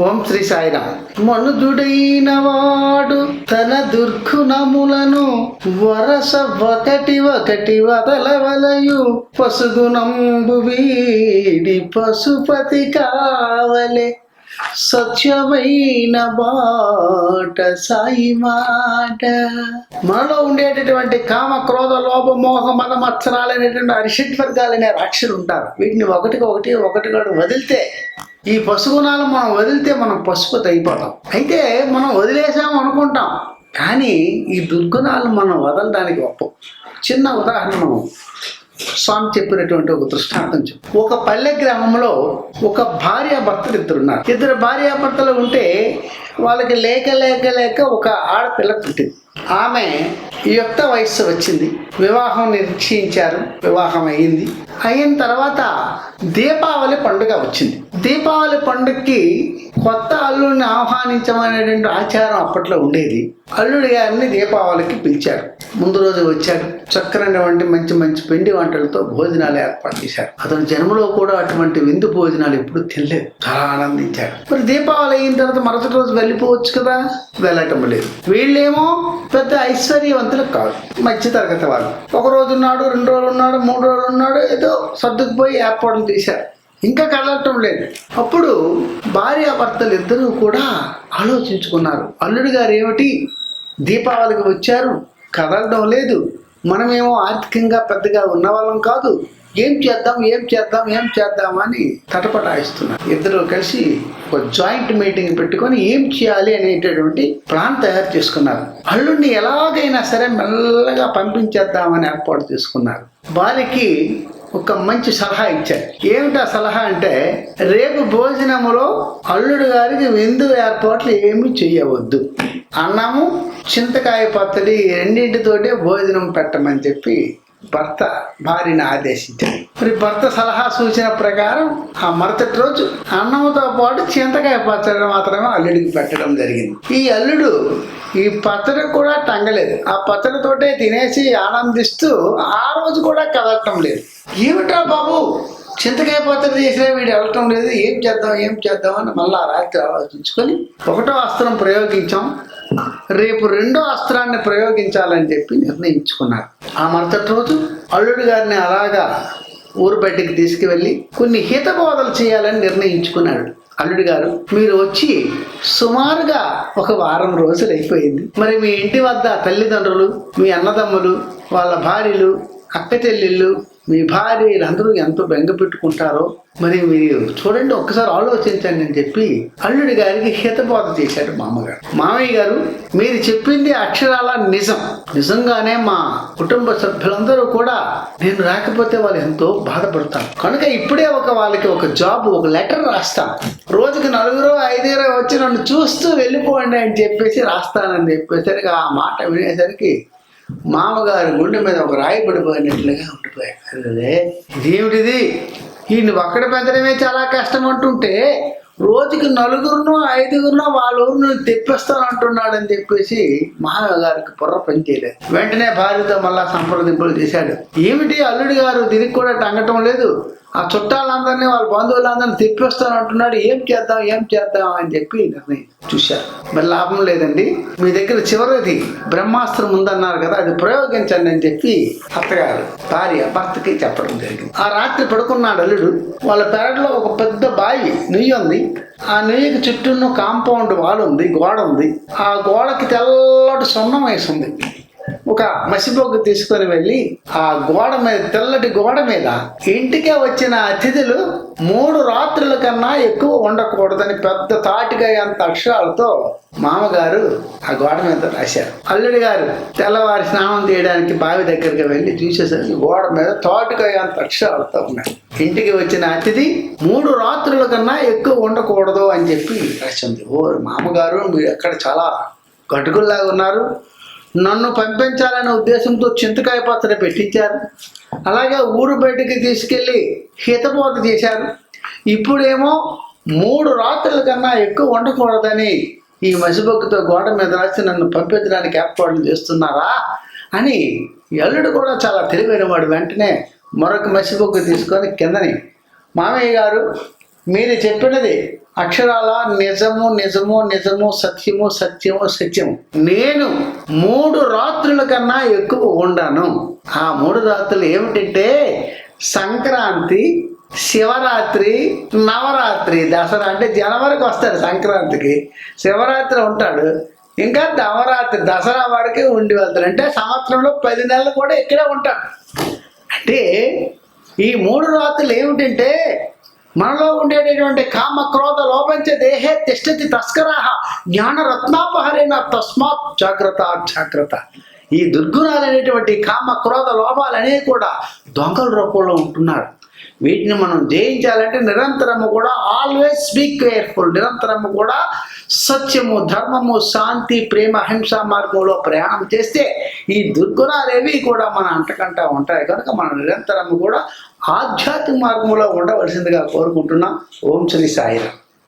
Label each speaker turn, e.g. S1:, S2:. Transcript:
S1: ఓం శ్రీ సాయిరామ్. మనుజుడైన వాడు తన దుర్గుణములను వరస ఒకటి ఒకటి వదలవలయు పసుగుణంబు వీడి పశుపతి కావలే సత్యమైన బాట సాయి మాట. మనలో ఉండేటటువంటి కామ క్రోధ లోభ మోహ మద మత్సరాలైనటువంటి అరిషడ్ వర్గాలనే రాక్షసులు ఉంటారు. వీటిని ఒకటి వదిలితే, ఈ పశుగుణాలు మనం వదిలితే మనం పశుపతి అయిపోతాం. అయితే మనం వదిలేసాము అనుకుంటాం, కానీ ఈ దుర్గుణాలు మనం వదలడానికి ఒప్పం. చిన్న ఉదాహరణ స్వామి చెప్పినటువంటి ఒక దృష్టాంతం చెప్పు. ఒక పల్లె గ్రామంలో ఒక భార్యాభర్తలు ఇద్దరున్నారు. ఇద్దరు భార్యాభర్తలు ఉంటే వాళ్ళకి లేక ఒక ఆడపిల్ల పుట్టింది. ఆమె యుక్త వయస్సు వచ్చింది. వివాహం నిశ్చయించారు. వివాహం అయిన తర్వాత దీపావళి పండుగ వచ్చింది. దీపావళి పండుగకి కొత్త అల్లుడిని ఆహ్వానించమనేటువంటి ఆచారం అప్పట్లో ఉండేది. అల్లుడి గారిని దీపావళికి పిలిచారు. ముందు రోజు వచ్చాడు. చక్కనటువంటి మంచి పిండి వంటలతో భోజనాలు ఏర్పాటు చేశారు. అతని జన్మలో కూడా అటువంటి విందు భోజనాలు ఎప్పుడు తినలేదు. చాలా ఆనందించాడు. మరి దీపావళి అయిన తర్వాత మరుసటి రోజు వెళ్ళిపోవచ్చు కదా, వెళ్ళటం లేదు. వీళ్ళేమో పెద్ద ఐశ్వర్యవంతులు కాదు, మధ్య తరగతి వాళ్ళు. ఒక రోజు ఉన్నాడు, 2 రోజులు ఉన్నాడు, 3 రోజులు ఉన్నాడు, ఏదో సర్దుకుపోయి ఏర్పాట్లు చేశారు. ఇంకా కదలటం లేదు. అప్పుడు భార్యాభర్తలు ఇద్దరూ కూడా ఆలోచించుకున్నారు. అల్లుడు గారు ఏమిటి దీపావళికి వచ్చారు, కదలడం లేదు, మనమేమో ఆర్థికంగా పెద్దగా ఉన్నవాళ్ళం కాదు, ఏం చేద్దాం అని తటపటాయిస్తున్నారు. ఇద్దరు కలిసి ఒక జాయింట్ మీటింగ్ పెట్టుకొని ఏం చేయాలి అనేటటువంటి ప్లాన్ తయారు చేసుకున్నారు. అల్లుడిని ఎలాగైనా సరే మెల్లగా పంపించేద్దామని ఏర్పాటు చేసుకున్నారు. వారికి ఒక మంచి సలహా ఇచ్చారు. ఏమిటా సలహా అంటే, రేపు భోజనములో అల్లుడు గారికి విందు ఏర్పాట్లు ఏమీ చెయ్యవద్దు, అన్నము చింతకాయ పచ్చడి రెండింటితోటే భోజనం పెట్టమని చెప్పి భర్త భార్యని ఆదేశించారు. మరి భర్త సలహా సూచన ప్రకారం ఆ మరుసటి రోజు అన్నంతో పాటు చింతకాయ పచ్చడి మాత్రమే అల్లుడికి పెట్టడం జరిగింది. ఈ అల్లుడు ఈ పచ్చడి కూడా టంగలేదు. ఆ పచ్చడితోటే తినేసి ఆనందిస్తూ ఆ రోజు కూడా కదలటం లేదు. ఏమిటా బాబు, చింతకాయ పచ్చడి చేసినా వీడు వెళ్ళటం లేదు, ఏం చేద్దాం అని మళ్ళా రాత్రి ఆలోచించుకొని 1వ అస్త్రం ప్రయోగించాం, రేపు 2వ అస్త్రాన్ని ప్రయోగించాలని చెప్పి నిర్ణయించుకున్నారు. ఆ మరుసటి రోజు అల్లుడు గారిని అలాగా ఊరు బయటికి తీసుకువెళ్ళి కొన్ని హితబోధలు చేయాలని నిర్ణయించుకున్నాడు. అల్లుడు గారు, మీరు వచ్చి సుమారుగా 1 వారం రోజులు అయిపోయింది. మరి మీ ఇంటి వద్ద తల్లిదండ్రులు, మీ అన్నదమ్ములు, వాళ్ళ భార్యలు, అక్క చెల్లెళ్ళు, మీ భార్యలందరూ ఎంతో బెంగ పెట్టుకుంటారో మరి మీరు చూడండి, ఒక్కసారి ఆలోచించండి అని చెప్పి అల్లుడి గారికి హితబోధ చేశాడు మామగారు. మామయ్య గారు, మీరు చెప్పింది అక్షరాల నిజంగానే మా కుటుంబ సభ్యులందరూ కూడా నేను రాకపోతే వాళ్ళు ఎంతో బాధపడతారు. కనుక ఇప్పుడే వాళ్ళకి ఒక జాబ్, ఒక లెటర్ రాస్తాను. రోజుకి 4-5 వచ్చి నన్ను చూస్తూ వెళ్ళిపోండి అని చెప్పేసి రాస్తానని చెప్పేసరికి ఆ మాట వినేసరికి మామగారు గుండె మీద ఒక రాయి పడిపోయినట్లుగా ఉండిపోయారు. అదే ఇదేమిటిది, ఈయన ఒక్కడ పెంచడమే చాలా కష్టం అంటుంటే రోజుకి 4-5 వాళ్ళ ఊరు నుంచి తెప్పిస్తానంటున్నాడు అని చెప్పేసి మామగారికి బుర్ర పనిచేయలేదు. వెంటనే భార్యతో మళ్ళా సంప్రదింపులు చేశాడు. ఏమిటి అల్లుడి గారు దీనికి కూడా టంగటం లేదు, ఆ చుట్టాలందరినీ వాళ్ళ బంధువులందరినీ తెప్పిస్తానంటున్నాడు, ఏం చేద్దాం అని చెప్పి నిర్ణయం చూశారు. మరి లాభం లేదండి, మీ దగ్గర చివరిది బ్రహ్మాస్త్రం ఉందన్నారు కదా, అది ప్రయోగించండి అని చెప్పి అత్తగారు భర్తకి చెప్పడం జరిగింది. ఆ రాత్రి పడుకున్నాడు అల్లుడు. వాళ్ళ పెరట్లో ఒక పెద్ద బావి నుయ్యి ఉంది. ఆ నుయ్యికి చుట్టూ కాంపౌండ్ వాల్ ఉంది, గోడ ఉంది. ఆ గోడకి తెల్లటి సున్నం వేసి ఉంది. ఒక మసిబొగ్గు తీసుకొని వెళ్ళి ఆ తెల్లటి గోడ మీద ఇంటికే వచ్చిన అతిథులు 3 రాత్రుల కన్నా ఎక్కువ ఉండకూడదని పెద్ద తాటికాయ అంత అక్షరాలతో మామగారు ఆ గోడ మీద రాశారు. అల్లుడి గారు తెల్లవారి స్నానం చేయడానికి బావి దగ్గరికి వెళ్ళి చూసేసరికి గోడ మీద తాటికాయ అంత అక్షరాలతో ఉన్నాయి. ఇంటికి వచ్చిన అతిథి 3 రాత్రుల కన్నా ఎక్కువ ఉండకూడదు అని చెప్పి రాసింది. ఓ మామగారు, మీరు ఎక్కడ చాలా గట్టుకుల్లాగా ఉన్నారు, నన్ను పంపించాలనే ఉద్దేశంతో చింతకాయ పచ్చడి పెట్టించారు, అలాగే ఊరు బయటికి తీసుకెళ్ళి హితబోధ చేశారు. ఇప్పుడేమో 3 రాత్రుల కన్నా ఎక్కువ ఉండకూడదని ఈ మసిబొగ్గుతో గోడ మీద రాసి నన్ను పంపించడానికి ఏర్పాట్లు చేస్తున్నారా అని అల్లుడు కూడా చాలా తెలివైన వాడు. వెంటనే మరొక మసిబొగ్గు తీసుకొని కిందని, మామయ్య గారు, మీరు చెప్పినది అక్షరాల నిజము నిజము నిజము, సత్యము సత్యము సత్యము. నేను 3 రాత్రుల కన్నా ఎక్కువ ఉండను. ఆ 3 రాత్రులు ఏమిటంటే సంక్రాంతి, శివరాత్రి, నవరాత్రి. దసరా అంటే జనవరికి వస్తాడు, సంక్రాంతికి శివరాత్రి ఉంటాడు, ఇంకా నవరాత్రి దసరా వరకే ఉండి వెళ్తాడు. అంటే సంవత్సరంలో 10 నెలలు కూడా ఇక్కడే ఉంటాడు. అంటే ఈ 3 రాత్రులు ఏమిటంటే మనలో ఉండేటటువంటి కామ క్రోధ లోపంచ దేహే తిష్టతి తస్కరాహ జ్ఞానరత్నాపహరేణ తస్మాత్ జాగ్రత్త జాగ్రత్త. ఈ దుర్గుణాలు అనేటువంటి కామ క్రోధ లోపాలనేవి కూడా దొంగల రూపంలో ఉంటున్నారు. వీటిని మనం జయించాలంటే నిరంతరము కూడా ఆల్వేస్ బీ కేర్ఫుల్, నిరంతరము కూడా సత్యము, ధర్మము, శాంతి, ప్రేమ, అహింస మార్గంలో ప్రయాణం చేస్తే ఈ దుర్గుణాలేవి కూడా మన అంటకంటా ఉంటాయి. కనుక మనం నిరంతరము కూడా ఆధ్యాత్మిక మార్గంలో ఉండవలసిందిగా కోరుకుంటున్నాం. ఓం శ్రీ సాయిరామ్.